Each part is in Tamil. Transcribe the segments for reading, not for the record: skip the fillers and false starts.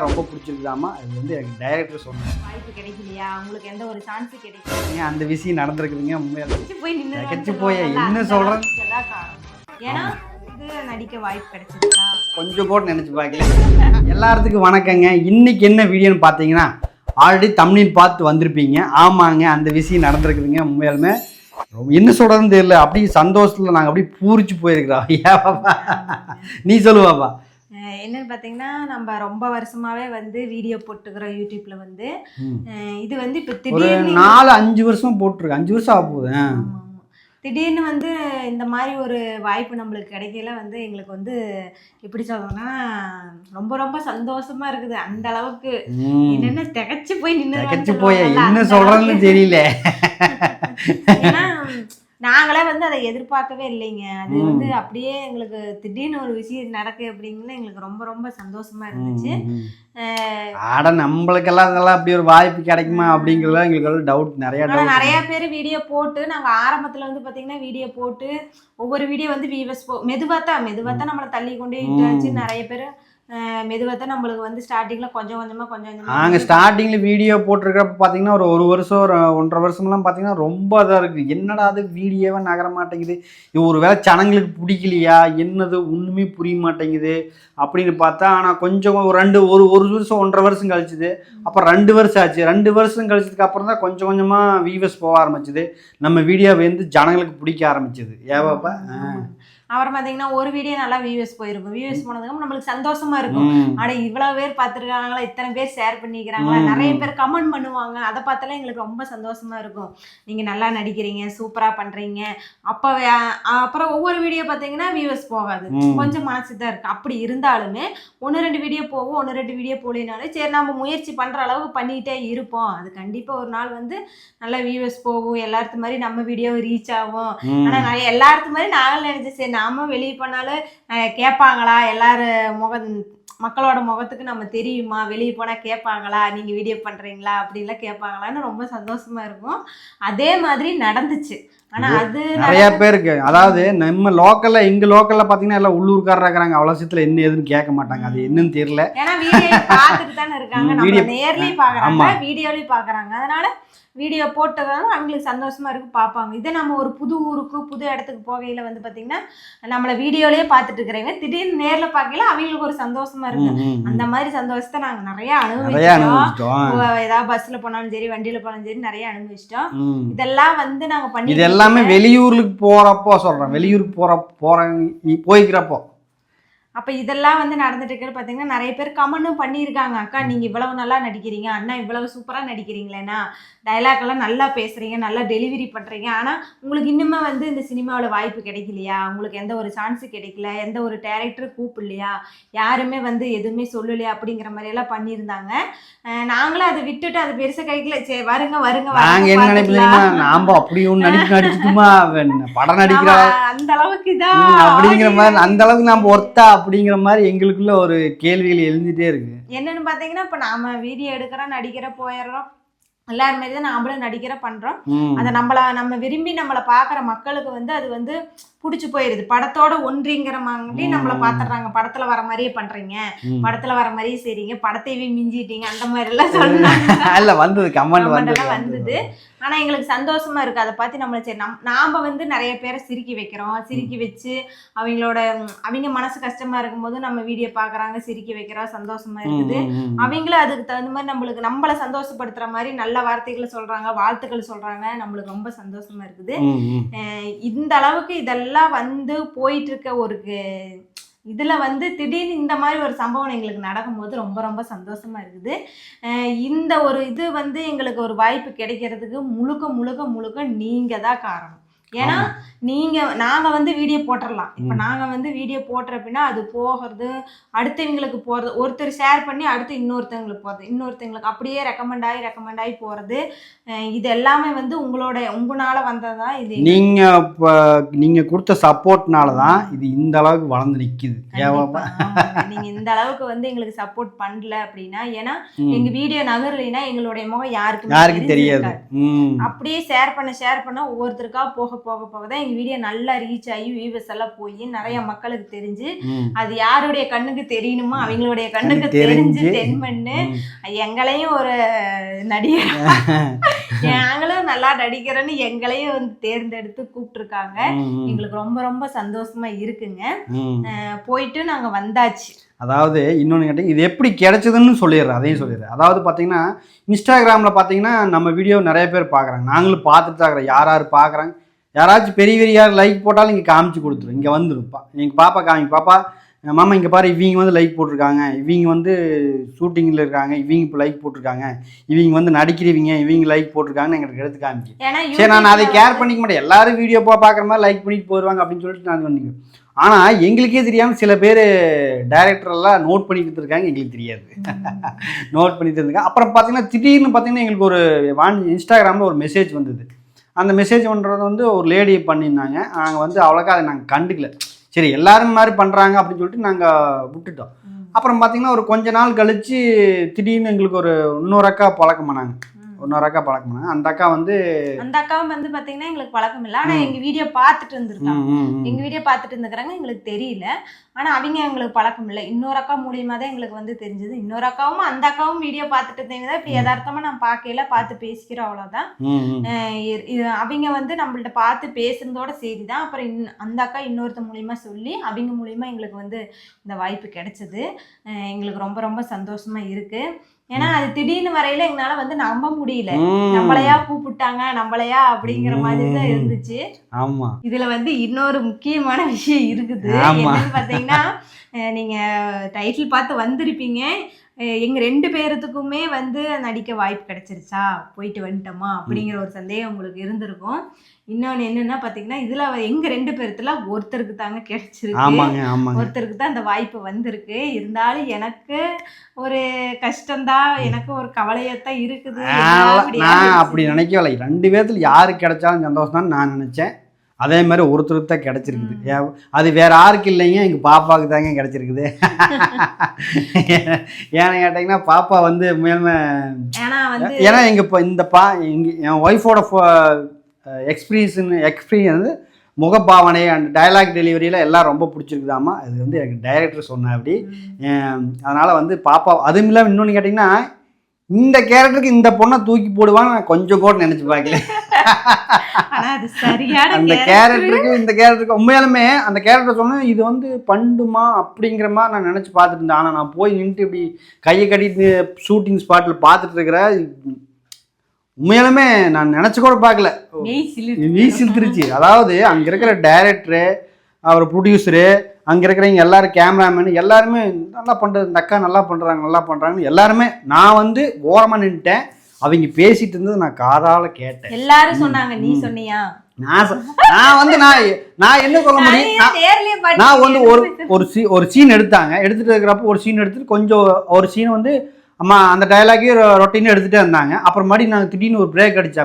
ரொம்ப பிடிச்சிருக்குதாமா. அது வந்து எனக்கு டைரக்டர் சொன்னாங்க. வாய்ப்பு கிடைக்கலையா, உங்களுக்கு எந்த ஒரு சான்ஸ் கிடைக்கல, அந்த விஷயம் நடந்திருக்குதுங்க. உண்மையாக போய் நின்று கட்சி போய் என்ன சொல்கிறேன். ஏன்னா இது நடிக்க வாய்ப்பு கிடைச்சிருக்கா கொஞ்சம் கூட நினச்சி பார்க்கல. எல்லாத்துக்கும் வணக்கங்க. இன்னைக்கு என்ன வீடியோன்னு பார்த்தீங்கன்னா, ஆல்ரெடி தம்ப்நெயில் பார்த்து வந்திருப்பீங்க. ஆமாங்க, அந்த விஷயம் நடந்திருக்குதுங்க. உண்மையாலுமே என்ன சொல்கிறதுன்னு தெரியல. அப்படி சந்தோஷத்தில் நாங்கள் அப்படி பூரிச்சு போயிருக்கிறோம். ஏன் பாப்பா, நீ சொல்லுவாப்பா. என்னன்னு பார்த்தீங்கன்னா, நம்ம ரொம்ப வருஷமாவே வந்து வீடியோ போட்டுக்கிறோம் யூடியூப்ல வந்து. இது வந்து இப்போ திடீர்னு 4-5 வருஷம் போட்டிருக்கு. 5 வருஷம் ஆக போகுது. திடீர்னு வந்து இந்த மாதிரி ஒரு வாய்ப்பு நம்மளுக்கு கிடைக்கல வந்து எங்களுக்கு வந்து எப்படி சொல்லணும்னா ரொம்ப ரொம்ப சந்தோஷமா இருக்குது. அந்த அளவுக்கு என்னென்ன திகச்சு போய் என்ன சொல்றதுன்னு தெரியல. ஏன்னா நாங்களே வந்து அதை எதிர்பார்க்கவே இல்லைங்க. அது வந்து அப்படியே எங்களுக்கு திடீர்னு ஒரு விஷயம் நடக்கு அப்படிங்கல எங்களுக்கு ரொம்ப ரொம்ப சந்தோஷமா இருந்துச்சு. நம்மளுக்கெல்லாம் இதெல்லாம் அப்படி ஒரு வாய்ப்பு கிடைக்குமா அப்படிங்கிறத எங்களுக்கு டவுட் நிறைய பேர் வீடியோ போட்டு நாங்க ஆரம்பத்துல வந்து பாத்தீங்கன்னா வீடியோ போட்டு ஒவ்வொரு வீடியோ வந்து வியூவர்ஸ் மெதுவாத்தான் நம்மளை தள்ளி கொண்டே இருந்துச்சு. நிறைய பேர் மெதுவாத்தான் நம்மளுக்கு வந்து ஸ்டார்டிங்ல கொஞ்சம் கொஞ்சமா நாங்கள் ஸ்டார்டிங்ல வீடியோ போட்டிருக்கிறப்ப பார்த்தீங்கன்னா ஒரு வருஷம் 1.5 வருஷம்லாம் பார்த்தீங்கன்னா ரொம்ப இதாக இருக்குது. என்னடா அது வீடியோவே நகர மாட்டேங்குது, இது ஒரு வேளை ஜனங்களுக்கு பிடிக்கலையா என்னது ஒன்றுமே புரிய மாட்டேங்குது அப்படின்னு பார்த்தா. ஆனால் கொஞ்சம் ஒரு வருஷம் 1.5 வருஷம் கழிச்சுது. அப்புறம் 2 வருஷம் ஆச்சு. 2 வருஷம் கழிச்சதுக்கு அப்புறம் தான் கொஞ்சம் கொஞ்சமாக வியூவர்ஸ் போக ஆரம்பிச்சுது. நம்ம வீடியோ வந்து ஜனங்களுக்கு பிடிக்க ஆரம்பிச்சது. ஏவாப்பா. அப்புறம் பார்த்தீங்கன்னா ஒரு வீடியோ நல்லா வியூவர்ஸ் போயிருக்கும். வியூவர்ஸ் போனதுக்கு நம்மளுக்கு சந்தோஷமா இருக்கும். ஆனா இவ்வளவு பேர் பார்த்துருக்காங்களா, இத்தனை பேர் ஷேர் பண்ணிக்கிறாங்களா, நிறைய பேர் கமெண்ட் பண்ணுவாங்க. அதை பார்த்தாலே எங்களுக்கு ரொம்ப சந்தோஷமா இருக்கும். நீங்க நல்லா நடிக்கிறீங்க, சூப்பரா பண்றீங்க. அப்புறம் ஒவ்வொரு வீடியோ பார்த்தீங்கன்னா வியூவர்ஸ் போகாது, கொஞ்சம் மனசுதான் இருக்கு. அப்படி இருந்தாலுமே 1-2 வீடியோ போகும், 1-2 வீடியோ போலினாலும் சரி நம்ம முயற்சி பண்ற அளவுக்கு பண்ணிட்டே இருப்போம். அது கண்டிப்பா ஒரு நாள் வந்து நல்லா வியூவர்ஸ் போகும், எல்லாத்து மாதிரி நம்ம வீடியோ ரீச் ஆகும். ஆனா நான் எல்லாத்து மாதிரி நாங்களும் நினைச்சேன், சரி நாம வெளியே போனாலும் கேட்பாங்களா, எல்லாரும் மக்களோட முகத்துக்கு நம்ம தெரியுமா, வெளியே போனா கேட்பாங்களா நீங்க வீடியோ பண்றீங்களா அப்படின்லாம் கேட்பாங்களான்னு ரொம்ப சந்தோஷமா இருக்கும். அதே மாதிரி நடந்துச்சு. ஆனா அது நிறைய பேருக்கு, அதாவது நம்ம லோக்கல்ல எங்க லோக்கல்ல பாத்தீங்கன்னா எல்லாம் உள்ளூர்காரர் இருக்கிறாங்க. அவ்வளவு சீத்துல என்ன ஏதுன்னு கேட்க மாட்டாங்க. அது என்னன்னு தெரியல. ஏன்னா வீடியோ பார்த்துட்டு தானே இருக்காங்க, நம்ம நேர்லயும் பாக்குறாங்க, வீடியோலயும் பாக்குறாங்க. அதனால வீடியோ போட்டதாலும் அவங்களுக்கு சந்தோஷமா இருக்கு, பார்ப்பாங்க. இதே நம்ம ஒரு புது ஊருக்கு புது இடத்துக்கு போகையில வந்து பாத்தீங்கன்னா நம்மள வீடியோலயே பார்த்துட்டு இருக்கிறவங்க திடீர்னு நேர்ல பார்க்கல அவங்களுக்கு ஒரு சந்தோஷமா இருக்கு. அந்த மாதிரி சந்தோஷத்தை நாங்க நிறைய அனுபவிச்சிட்டோம். ஏதாவது பஸ்ல போனாலும் சரி, வண்டியில போனாலும் சரி நிறைய அனுபவிச்சிட்டோம். இதெல்லாம் வந்து நாங்க பண்ணி இது எல்லாமே வெளியூருக்கு போறப்போ சொல்றேன். வெளியூருக்கு போய்க்கிறப்போ அப்போ இதெல்லாம் வந்து நடந்துட்டு இருக்கிற பார்த்தீங்கன்னா நிறைய பேர் கமெண்ட்டும் பண்ணியிருக்காங்க. அக்கா நீங்கள் இவ்வளவு நல்லா நடிக்கிறீங்க, அண்ணா இவ்வளவு சூப்பராக நடிக்கிறீங்களேண்ணா, டைலாக் எல்லாம் நல்லா பேசுகிறீங்க, நல்லா டெலிவரி பண்ணுறீங்க. ஆனால் உங்களுக்கு இன்னுமே வந்து இந்த சினிமாவில் வாய்ப்பு கிடைக்கலையா, உங்களுக்கு எந்த ஒரு சான்ஸு கிடைக்கல, எந்த ஒரு டேரக்டரும் கூப்பிடலையா, யாருமே வந்து எதுவுமே சொல்லலையா அப்படிங்கிற மாதிரியெல்லாம் பண்ணியிருந்தாங்க. நாங்களும் அதை விட்டுட்டு அதை பெருசாக கிடைக்கல. சரி வருங்க நாங்கள் என்ன நினைப்பீங்கன்னா நாம் அப்படி ஒன்று நடிச்சுட்டுமா படம் நடிக்கிறா அந்த அளவுக்கு இதான் அப்படிங்கிற மாதிரி, அந்த அளவுக்கு நாம் ஒர்த்தா அப்படிங்கிற மாதிரி எங்களுக்குள்ள ஒரு கேள்விகள் எழுந்துட்டே இருக்கு. என்னன்னு பாத்தீங்கன்னா இப்ப நாம வீடியோ எடுக்கிறோம், நடிக்கிற போயிடுறோம், எல்லாருமே தான் நாமளும் நடிக்கிற பண்றோம். அதை நம்ம விரும்பி நம்மளை பாக்குற மக்களுக்கு வந்து அது வந்து பிடிச்சி போயிருது. படத்தோட ஒன்றிங்கிற மாதிரி நம்மளை பாத்துறாங்க. படத்துல வர மாதிரியே பண்றீங்க, படத்துல வர மாதிரியே செய்றீங்க, படத்தையே மிஞ்சிட்டீங்க, அந்த மாதிரி எல்லாம் சொன்னாங்க. வந்தது கமெண்ட் எல்லாம் வந்தது. ஆனா எங்களுக்கு சந்தோஷமா இருக்கு அதை பார்த்து. நம்மள சரி நாம வந்து நிறைய பேரை சிரிக்கி வைக்கிறோம், சிரிக்கி வச்சு அவங்க மனசு கஷ்டமா இருக்கும்போது நம்ம வீடியோ பாக்குறாங்க, சிரிக்கி வைக்கிறோம், சந்தோஷமா இருக்குது. அவங்களும் அதுக்கு தகுந்த மாதிரி நம்மளை சந்தோஷப்படுத்துற மாதிரி நல்ல வார்த்தைகளை சொல்றாங்க, வாழ்த்துக்கள் சொல்றாங்க. நம்மளுக்கு ரொம்ப சந்தோஷமா இருக்குது. இந்த அளவுக்கு இதெல்லாம் வந்து போயிட்டு இருக்க ஒரு இதுல வந்து திடீர்னு இந்த மாதிரி ஒரு சம்பவம் எங்களுக்கு நடக்கும்போது ரொம்ப ரொம்ப சந்தோஷமா இருக்குது. இந்த ஒரு இது வந்து எங்களுக்கு ஒரு வாய்ப்பு கிடைக்கிறதுக்கு முழுக்க நீங்க தான் காரணம். ஏன்னா நாங்க வந்து வீடியோ போட்டுடலாம். இப்ப நாங்க வந்து வீடியோ போட்டுற அப்படின்னா அது போகிறது, அடுத்தவங்களுக்கு போறது, ஒருத்தர் ஷேர் பண்ணி அடுத்து இன்னொருத்தவங்களுக்கு போறது, இன்னொருத்தவங்களுக்கு அப்படியே ரெக்கமெண்ட் ஆகி போறது. இது எல்லாமே வந்து உங்களால வந்ததா. இது நீங்க கொடுத்த சப்போர்ட்னால தான் இது இந்த அளவுக்கு வளர்ந்து நிக்குது. நீங்க இந்த அளவுக்கு வந்து எங்களுக்கு சப்போர்ட் பண்ணல அப்படின்னா, ஏன்னா எங்க வீடியோ நகரலைன்னா எங்களுடைய முகம் யாருக்கும் தெரியாது. அப்படியே ஷேர் பண்ண ஒவ்வொருத்தருக்கா போக போக போக தான் எங்க வீடியோ நல்லா ரீச் ஆகி வியூவர்ஸ் எல்லாம் போய் நிறைய மக்களுக்கு தெரிஞ்சு அது யாருடைய கண்ணுக்கு தெரியணுமோ அவங்களுடைய கண்ணுக்கு தெரிஞ்சு தென்பண்ணு எங்களையும் ஒரு நடிகர் நாங்களும் நல்லா நடிக்கிறோன்னு எங்களையும் வந்து தேர்ந்தெடுத்து கூப்பிட்டுருக்காங்க. எங்களுக்கு ரொம்ப ரொம்ப சந்தோஷமா இருக்குங்க. போயிட்டு நாங்க வந்தாச்சு. அதாவது இன்னொன்று கேட்டீங்க, இது எப்படி கிடைச்சதுன்னு சொல்லிடுறேன், அதையும் சொல்லிடுறேன். அதாவது பார்த்தீங்கன்னா இன்ஸ்டாகிராமில் பார்த்தீங்கன்னா நம்ம வீடியோ நிறைய பேர் பார்க்குறாங்க, நாங்களும் பார்த்துட்டு தான் இருக்கிறோம். யார் யார் பார்க்குறாங்க, யாராச்சும் பெரிய பெரிய யார் லைக் போட்டாலும் இங்கே காமிச்சு கொடுத்துரும், இங்கே வந்துருப்பா எங்கள் பாப்பா காமி, பாப்பா மாமா இங்கே பாரு இவங்க வந்து லைக் போட்டிருக்காங்க, இவங்க வந்து ஷூட்டிங்கில் இருக்காங்க, இவங்க இப்போ லைக் போட்டிருக்காங்க, இவங்க வந்து நடிக்கிறவங்க இவங்க லைக் போட்டிருக்காங்கன்னு எங்களுக்கு எடுத்து காமிச்சு. சரி நான் அதை கேர் பண்ணிக்க மாட்டேன், எல்லாரும் வீடியோ பார்க்குற மாதிரி லைக் பண்ணிட்டு போயிடுவாங்க அப்படின்னு சொல்லிட்டு நான் பண்ணிக்குவேன். ஆனால் எங்களுக்கே தெரியாமல் சில பேர் டைரக்டரெல்லாம் நோட் பண்ணிட்டு இருக்காங்க, எங்களுக்கு தெரியாது. நோட் பண்ணிட்டு இருக்காங்க. அப்புறம் பார்த்தீங்கன்னா திடீர்னு பார்த்தீங்கன்னா எங்களுக்கு ஒரு இன்ஸ்டாகிராமில் ஒரு மெசேஜ் வந்தது. அந்த மெசேஜ் பண்ணுறது வந்து ஒரு லேடி பண்ணியிருந்தாங்க. நாங்கள் வந்து அவ்வளோக்கா அதை நாங்கள் கண்டுக்கல, சரி எல்லாரும் மாதிரி பண்ணுறாங்க அப்படின்னு சொல்லிட்டு நாங்கள் விட்டுட்டோம். அப்புறம் பார்த்தீங்கன்னா ஒரு கொஞ்ச நாள் கழித்து திடீர்னு எங்களுக்கு ஒரு இன்னொரு அக்கா பழக்கம் பண்ணாங்க. அந்த அக்கா வந்து பாத்தீங்கன்னா எங்களுக்கு பழக்கம் இல்லை, ஆனா எங்க வீடியோ பார்த்துட்டு இருந்திருக்காங்க. எங்க வீடியோ பார்த்துட்டு இருந்துக்கிறாங்க, எங்களுக்கு தெரியல. ஆனா அவங்க எங்களுக்கு பழக்கம் இல்லை. இன்னொரு அக்கா மூலியமா தான் எங்களுக்கு வந்து தெரிஞ்சது. இன்னொரு அக்காவும் அந்த அக்காவும் வீடியோ பார்த்துட்டு இருந்தீங்க, இப்படி யதார்த்தமா நான் பார்க்கல, பார்த்து பேசிக்கிறோம், அவ்வளவுதான். அவங்க வந்து நம்மள்ட்ட பார்த்து பேசுறதோட சரிதான். அப்புறம் அந்த அக்கா இன்னொருத்த மூலியமா சொல்லி அவங்க மூலியமா எங்களுக்கு வந்து இந்த வாய்ப்பு கிடைச்சது. எங்களுக்கு ரொம்ப ரொம்ப சந்தோஷமா இருக்கு. ஏன்னா அது திடீர்னு வரையில எங்களால வந்து நம்ப முடியல, நம்மளையா கூப்பிட்டாங்க நம்மளையா அப்படிங்கிற மாதிரி தான் இருந்துச்சு. ஆமா, இதுல வந்து இன்னொரு முக்கியமான விஷயம் இருக்குது. என்னன்னு பாத்தீங்கன்னா, நீங்க டைட்டில் பார்த்து வந்திருப்பீங்க, எங்க 2 பேர்த்துக்குமே வந்து நடிக்க வாய்ப்பு கிடைச்சிருச்சா, போயிட்டு வந்துட்டோமா அப்படிங்கிற ஒரு சந்தேகம் உங்களுக்கு இருந்திருக்கும். இன்னொன்னு என்னன்னா பாத்தீங்கன்னா, இதுல எங்க 2 பேர்த்துல ஒருத்தருக்கு தாங்க கிடைச்சிருக்கு, ஒருத்தருக்கு தான் இந்த வாய்ப்பு வந்திருக்கு. இருந்தாலும் எனக்கு ஒரு கஷ்டம்தான், எனக்கு ஒரு கவலையத்தான் இருக்குது. நான் அப்படி நினைக்கவில்லை, 2 பேர்த்துல யாருக்கு கிடைச்சாலும் சந்தோஷம் தான் நான் நினைச்சேன். அதே மாதிரி ஒருத்தருக்கு தான் கிடைச்சிருக்குது. அது வேற யாருக்கு இல்லைங்க, எங்கள் பாப்பாவுக்கு தாங்க கிடைச்சிருக்குது. ஏன்னா கேட்டிங்கன்னா பாப்பா வந்து மேலுமே ஏன்னா என் ஒய்ஃபோட எக்ஸ்பீரியன்ஸ் முகபாவனை அண்ட் டயலாக் டெலிவரியில் எல்லாம் ரொம்ப பிடிச்சிருக்குதாமா. அது வந்து எனக்கு டைரக்டர் சொன்னேன் அப்படி. அதனால் வந்து பாப்பா அதுவும் இல்லாமல் இன்னொன்று கேட்டிங்கன்னா, இந்த கேரக்டருக்கு இந்த பொண்ணை தூக்கி போடுவான்னு நான் கொஞ்சம் கூட நினச்சி பார்க்கல. அந்த கேரக்டருக்கு இந்த கேரக்டருக்கு உண்மையாலுமே அந்த கேரக்டர் சொன்னேன் இது வந்து பண்டுமா அப்படிங்கிற மாதிரி நான் நினச்சி பார்த்துட்டு இருந்தேன். ஆனால் நான் போய் நின்றுட்டு இப்படி கையை கட்டிட்டு ஷூட்டிங் ஸ்பாட்டில் பார்த்துட்டு இருக்கிற உண்மையாலுமே நான் நினச்சி கூட பார்க்கல, வீசில் திருச்சி. அதாவது அங்கே இருக்கிற டைரக்டரு, அவர் ப்ரொடியூசரு, அங்கே இருக்கிறவங்க எல்லாரும், கேமராமேனு எல்லாருமே நல்லா பண்ணுறது, இந்த அக்கா நல்லா பண்ணுறாங்கன்னு எல்லாருமே. நான் வந்து ஓரமாக நின்றுட்டேன், அவங்க பேசிட்டு இருந்தது நான் காதால கேட்டேன். எல்லாரும் சொன்னாங்க, நீ சொன்னியா? நான் வந்து நான் என்ன சொல்ல முடியும், நான் வந்து ஒரு சீன் எடுத்தாங்க, எடுத்துட்டு இருக்கிறப்ப ஒரு சீன் எடுத்துட்டு கொஞ்சம் ஒரு சீன் வந்து அம்மா அந்த டைலாக்கே ரொட்டீன் எடுத்துகிட்டே இருந்தாங்க. அப்புறம் மறுபடியும் நாங்கள் திடீர்னு ஒரு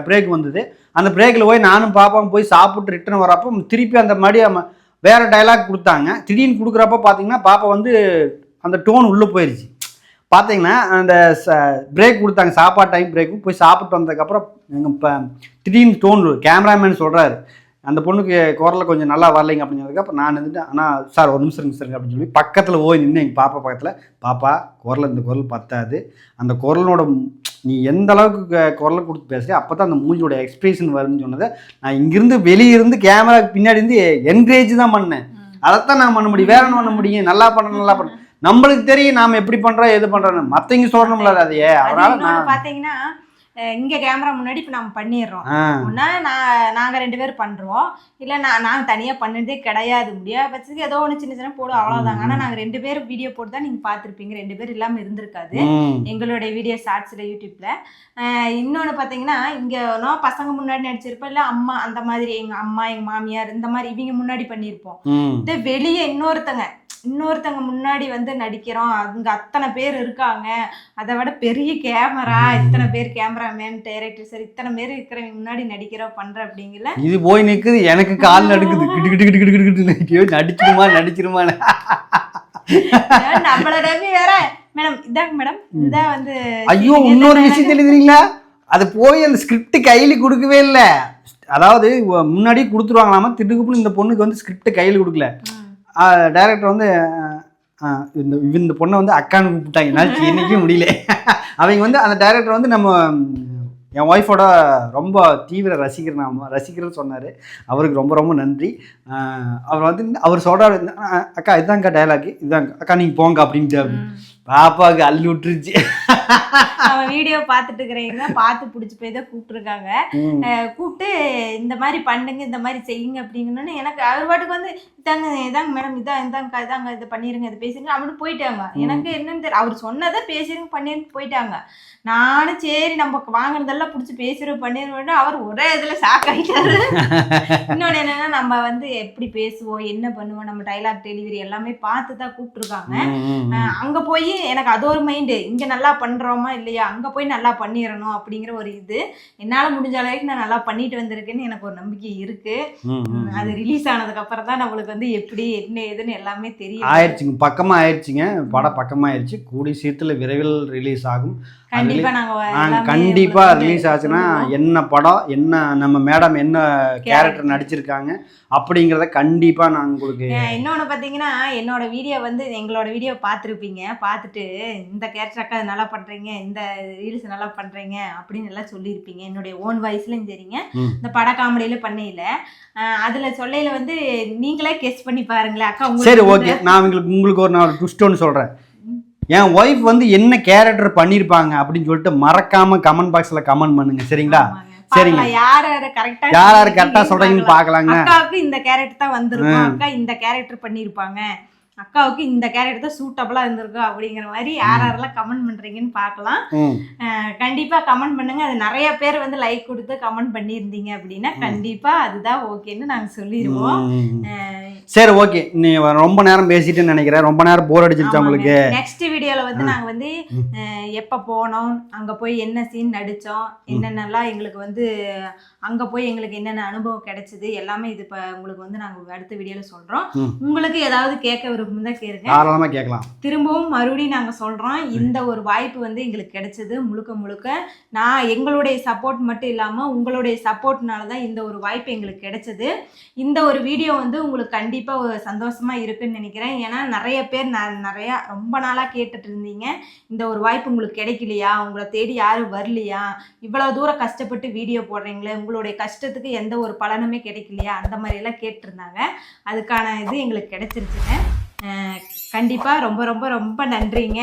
பிரேக் வந்தது. அந்த பிரேக்கில் போய் நானும் பாப்பாவும் போய் சாப்பிட்டு ரிட்டர்ன் வரப்போ திருப்பி அந்த மறுபடியும் வேறு டைலாக் கொடுத்தாங்க. திடீர்னு கொடுக்குறப்ப பார்த்தீங்கன்னா பாப்பா வந்து அந்த டோன் உள்ளே போயிடுச்சு. பார்த்தீங்கன்னா அந்த பிரேக் கொடுத்தாங்க, சாப்பாடு டைம் பிரேக்கு போய் சாப்பிட்டு வந்ததுக்கப்புறம் எங்கள் இப்போ திடீர்னு டோன் கேமராமேன் சொல்கிறாரு, அந்த பொண்ணுக்கு குரலில் கொஞ்சம் நல்லா வரலைங்க அப்படின்னு சொல்லி. அப்போ நான் இருந்துட்டு ஆனால் சார் ஒரு நிமிஷம் இருங்க அப்படின்னு சொல்லி பக்கத்தில் போய் நின்று எங்கள் பாப்பா பக்கத்தில், பாப்பா இந்த குரல் பத்தாது, அந்த குரலோட நீ எந்த அளவுக்கு குரலை கொடுத்து பேசுகிற அப்போ தான் அந்த மூஞ்சியோட எக்ஸ்பிரஷன் வரும்னு சொன்னதை நான் இங்கிருந்து வெளியிருந்து கேமராவுக்கு பின்னாடி இருந்து என்கரேஜ் தான் பண்ணேன். அதைத்தான் நான் பண்ண முடியும், வேற என்ன பண்ண முடியும்? நல்லா பண்ண நம்மளுக்கு தெரியும் நாம் எப்படி பண்ணுறோம் எது பண்ணுறோன்னு, மற்றவங்க சொல்லணும்ல அதையே. அதனால நான் பார்த்தீங்கன்னா இங்க கேமரா முன்னாடி இப்ப நம்ம பண்ணிடுறோம், ஒன்னா நாங்க 2 பேரும் பண்றோம், இல்ல நான் தனியா பண்ணதே கிடையாது. முடியாத பட்சத்துக்கு ஏதோ ஒண்ணு சின்ன போடும், அவ்வளவுதாங்க. ஆனா நாங்க 2 பேரும் வீடியோ போட்டு தான் நீங்க பாத்துருப்பீங்க, 2 பேர் இல்லாம இருந்திருக்காது எங்களுடைய வீடியோ ஷார்ட்ஸ்ல யூடியூப்ல. இன்னொன்னு பாத்தீங்கன்னா, இங்க நான் பசங்க முன்னாடி நடிச்சிருப்போம், இல்ல அம்மா அந்த மாதிரி எங்க அம்மா எங்க மாமியார் இந்த மாதிரி இவங்க முன்னாடி பண்ணிருப்போம். இதே வெளியே இன்னொருத்தங்க முன்னாடி வந்து நடிக்கிறோம், அங்க அத்தனை பேர் இருக்காங்க, அதை விட பெரிய கேமரா, இத்தனை பேர் கேமராமேன், டைரக்டர் சார், இத்தனை பேர் இருக்கிறவங்க முன்னாடி நடிக்கிறோம் பண்ற அப்படிங்கல இது போய் நிக்குது. எனக்கு கால் நடுக்குது, நடிச்சிருமா நம்மள நம்பி வேற மேடம் இதாங்க மேடம் இதான் வந்து. ஐயோ இன்னொரு விஷயம் தெரியுதுங்களா, அது போய் அந்த ஸ்கிரிப்ட் கையில கொடுக்கவே இல்லை, அதாவது முன்னாடி கொடுத்துருவாங்களாமா, திடுக்குப்புன்னு இந்த பொண்ணுக்கு வந்து ஸ்கிரிப்ட் கையில் கொடுக்கல. டைரக்டர் வந்து இந்த பொண்ணை வந்து அக்கான்னு கூப்பிட்டாங்க. என்னால் என்றைக்கும் முடியல. அவங்க வந்து அந்த டைரக்டர் வந்து நம்ம என் ஒய்ஃபோட ரொம்ப தீவிர ரசிக்கிறன்னு சொன்னார். அவருக்கு ரொம்ப ரொம்ப நன்றி. அவர் வந்து அவர் சொல்கிறாரு, அக்கா இதுதான்க்கா டைலாக், இதுதாங்க அக்கா நீங்கள் போங்க அப்படின்ட்டு. பாப்பாவுக்கு அள்ளி விட்டுருச்சு. அவன் வீடியோ பார்த்துட்டு இருக்கிறீங்க, பார்த்து பிடிச்சி போய் தான் கூப்பிட்டுருக்காங்க. கூப்பிட்டு இந்த மாதிரி பண்ணுங்க, இந்த மாதிரி செய்யுங்க அப்படிங்கன்னு எனக்கு அவர் பாட்டுக்கு வந்து இதாங்க மேடம், இதாங்க இதை பண்ணிருங்க, இதை பேசுங்க அப்படின்னு போயிட்டாங்க. எனக்கு என்னன்னு தெரியல, அவர் சொன்னதை பேசிருங்க பண்ணிருங்க போயிட்டாங்க. நானும் சரி நம்ம வாங்கினதெல்லாம் பிடிச்சி பேசுறோம் பண்ணிடுவோம். அவர் ஒரே இதில் ஷாக் ஆகிட்டாரு. இன்னொன்று என்னன்னா, நம்ம வந்து எப்படி பேசுவோம், என்ன பண்ணுவோம், நம்ம டைலாக் டெலிவரி எல்லாமே பார்த்து தான் கூப்பிட்டுருக்காங்க. அங்கே போய் எனக்கு அது ஒரு மைண்டு, இங்கே நல்லா பண்ணுறோமா இல்லையா, அங்கே போய் நல்லா பண்ணிடணும் அப்படிங்கிற ஒரு இது. என்னால் முடிஞ்ச அளவுக்கு நான் நல்லா பண்ணிட்டு வந்திருக்கேன்னு எனக்கு ஒரு நம்பிக்கை இருக்குது. அது ரிலீஸ் ஆனதுக்கு அப்புறம் தான் நம்மளுக்கு வந்து எப்படி என்ன ஏதுன்னு எல்லாமே தெரியும். ஆயிடுச்சுங்க, பக்கமாக ஆயிடுச்சுங்க, படம் பக்கமாகிடுச்சு. கூடிய சீக்கிரத்தில் விரைவில் ரிலீஸ் ஆகும். கண்டிப்பா ரிலீஸ் ஆச்சுன்னா என்ன படம், என்ன நம்ம மேடம் என்ன கேரக்டர் நடிச்சிருக்காங்க அப்படிங்கிறத கண்டிப்பா நான் உங்களுக்கு. இன்னொன்று பார்த்தீங்கன்னா, என்னோட வீடியோ வந்து எங்களோட வீடியோ பார்த்துருப்பீங்க. பார்த்துட்டு இந்த கேரக்டர் அக்கா நல்லா பண்றீங்க, இந்த ரீல்ஸ் நல்லா பண்றீங்க அப்படின்னு எல்லாம் சொல்லியிருப்பீங்க. என்னுடைய ஓன் வாய்ஸ்லயும் சரிங்க, இந்த பட காமெடியில பண்ணையில அதுல சொல்லையில வந்து நீங்களே கெஸ் பண்ணி பாருங்களேன் அக்கா. சரி ஓகே, நான் உங்களுக்கு ஒரு ட்விஸ்ட் ஒன்று சொல்றேன். என் ஒய்ஃப் வந்து என்ன கேரக்டர் பண்ணிருப்பாங்க அப்படின்னு சொல்லிட்டு மறக்காம கமெண்ட் பாக்ஸ்ல கமெண்ட் பண்ணுங்க, சரிங்களா? சரிங்க, யார் கரெக்டா சொல்றீங்கன்னு பாக்கலாங்க. அக்காவுக்கு இந்த கேரக்டர் தான் வந்திருக்கும், அக்கா இந்த கேரக்டர் பண்ணிருப்பாங்க, அக்காவுக்கு இந்த கேரக்டர் தான் சூட்டபிளா இருந்திருக்கும் அப்படிங்கிற மாதிரி யாரெல்லாம் கமெண்ட் பண்றீங்கன்னு பார்க்கலாம். கண்டிப்பா கமெண்ட் பண்ணுங்க. அது நிறைய பேர் வந்து லைக் கொடுத்து கமெண்ட் பண்ணியிருந்தீங்க அப்படின்னா கண்டிப்பா அதுதான் ஓகேன்னு நாங்க சொல்லிடுவோம். சரி ஓகே, நீ ரொம்ப நேரம் பேசிட்டு நினைக்கிறேன், ரொம்ப நேரம் போர் அடிச்சிருச்சு உங்களுக்கு. நெக்ஸ்ட் வீடியோல வந்து நாங்க வந்து எப்ப போனோம், அங்க போய் என்ன சீன் நடிச்சோம், என்னென்னலாம் எங்களுக்கு வந்து அங்க போய் எங்களுக்கு என்னென்ன அனுபவம் கிடைச்சது எல்லாமே இது உங்களுக்கு வந்து நாங்க அடுத்த வீடியோல சொல்றோம். உங்களுக்கு ஏதாவது கேட்க விருப்பம் தான் கேட்கலாம். திரும்பவும் மறுபடியும் நாங்க சொல்றோம், இந்த ஒரு வாய்ப்பு வந்து எங்களுக்கு கிடைச்சது முழுக்க நான் எங்களுடைய சப்போர்ட் மட்டும் இல்லாம உங்களுடைய சப்போர்ட்னால தான் இந்த ஒரு வாய்ப்பு எங்களுக்கு கிடைச்சது. இந்த ஒரு வீடியோ வந்து உங்களுக்கு கண்டிப்பா ஒரு சந்தோஷமா இருக்குன்னு நினைக்கிறேன். ஏன்னா நிறைய பேர் நிறைய ரொம்ப நாளா கேட்டுட்டு இருந்தீங்க, இந்த ஒரு வாய்ப்பு உங்களுக்கு கிடைக்கலையா, உங்களை தேடி யாரும் வரலையா, இவ்வளவு தூரம் கஷ்டப்பட்டு வீடியோ போடுறீங்களே, உங்களுடைய கஷ்டத்துக்கு எந்த ஒரு பலனுமே கிடைக்கலையா, அந்த மாதிரி எல்லாம் கேட்டிருந்தாங்க. அதுக்கான இது எங்களுக்கு கிடைச்சிருச்சுங்க. கண்டிப்பா ரொம்ப ரொம்ப ரொம்ப நன்றிங்க.